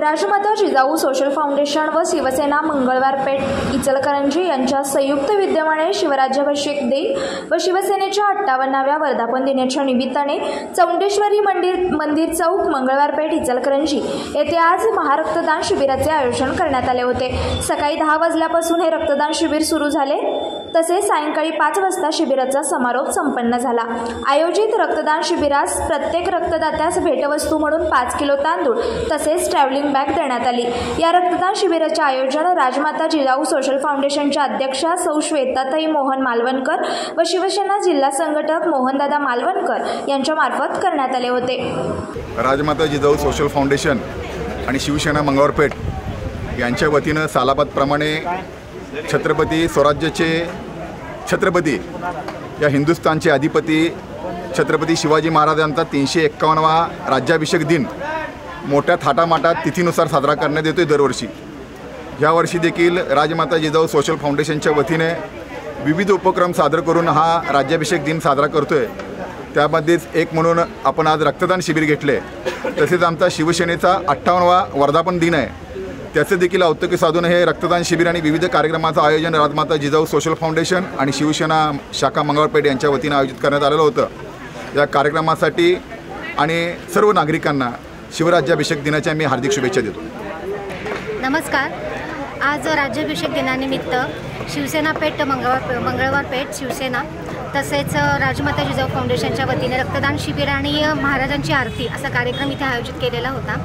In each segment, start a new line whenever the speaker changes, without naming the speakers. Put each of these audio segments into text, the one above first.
राजमाता Jijau social foundation व शिवसेना मंगळवार पेठ इचलकरंजी यांच्या संयुक्त विद्यमाने शिवराज्याभिषेक दिन व शिवसेनेच्या 58व्या वर्धापन दिनाच्या निमित्ताने चौंडेश्वरी मंदिर चौक मंगळवार पेठ इचलकरंजी येथे आज महारक्तदान शिबिराचे आयोजन करण्यात आले होते। सकाळी 10 वाजल्यापासून हे रक्तदान शिबिर सुरू झाले, तसेच सायंकाळी 5 वाजता शिबिराचा समारोप संपन्न झाला। आयोजित रक्तदान शिबिरास प्रत्येक रक्तदात्यास भेटवस्तू म्हणून 5 किलो तांदूळ तसेच ट्रॅव्हलिंग बॅग देण्यात आली। या रक्तदान शिबिराचे आयोजन राजमाता जिजाऊ सोशल फाउंडेशनच्या अध्यक्षा सौ श्वेताताई मोहन मालवणकर व शिवसेना जिल्हा संघटक मोहनदादा मालवणकर यांच्या मार्फत करण्यात आले होते।
राजमाता जिजाऊ सोशल फाउंडेशन आणि शिवसेना मंगळवार पेठ यांच्या वतीने सालाबादप्रमाणे छत्रपती स्वराज्याचे छत्रपती या हिंदुस्थानचे अधिपती छत्रपती शिवाजी महाराजांचा 351वा राज्याभिषेक दिन मोठ्या थाटामाटात तिथीनुसार साजरा करण्यात येतोय दरवर्षी। यावर्षी देखील राजमाता जिजाऊ सोशल फाउंडेशनच्या वतीने विविध उपक्रम सादर करून हा राज्याभिषेक दिन साजरा करतोय। त्यामध्येच एक म्हणून आपण आज रक्तदान शिबिर घेतले। तसेच आमचा शिवसेनेचा 58वा वर्धापन दिन आहे, त्याचे देखील औत्सुक्य साधून हे रक्तदान शिबिर आणि विविध कार्यक्रमाचं आयोजन राजमाता जिजाऊ सोशल फाउंडेशन आणि शिवसेना शाखा मंगळवार पेठ यांच्या वतीने आयोजित करण्यात आलेलं होतं। या कार्यक्रमासाठी आणि सर्व नागरिकांना शिवराज्याभिषेक दिनाच्या मी हार्दिक शुभेच्छा देतो।
नमस्कार। आज राज्याभिषेक दिनानिमित्त शिवसेना पेठ मंगळवार पेठ शिवसेना तसेच राजमाता जिजाऊ फाउंडेशनच्या वतीने रक्तदान शिबिर आणि महाराजांची आरती असा कार्यक्रम इथे आयोजित केलेला होता।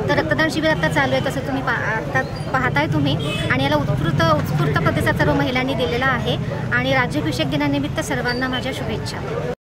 तर रक्तदान शिबिर आता चालू आहे, तसं तुम्ही पाहताय तुम्ही, आणि याला उत्स्फूर्त प्रतिसाद सर्व महिलांनी दिलेला आहे। आणि राज्याभिषेक दिनानिमित्त सर्वांना माझ्या शुभेच्छा।